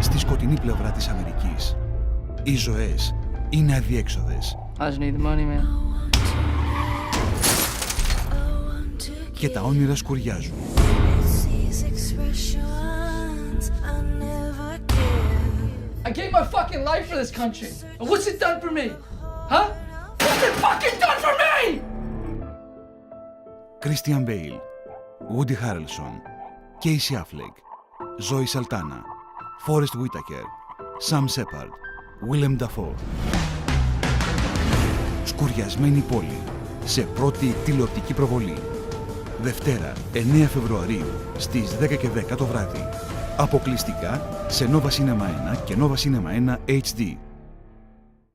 στη σκοτεινή πλευρά της Αμερικής. Οι ζωές είναι αδιέξοδες. I just need the money, man. Και τα όνειρα σκουριάζουν. I gave my fucking life for this country. And what's it done for me? Huh? What's it fucking done for me? Christian Bale, Woody Harrelson, Casey Affleck, Zoe Saldana, Forest Whitaker, Sam Shepard, Willem Dafoe. Σκουριασμένη πόλη, σε πρώτη τηλεοπτική προβολή. Δευτέρα, 9 Φεβρουαρίου, στις 10 και 10 το βράδυ. Αποκλειστικά σε Nova Cinema 1 και Nova Cinema 1 HD.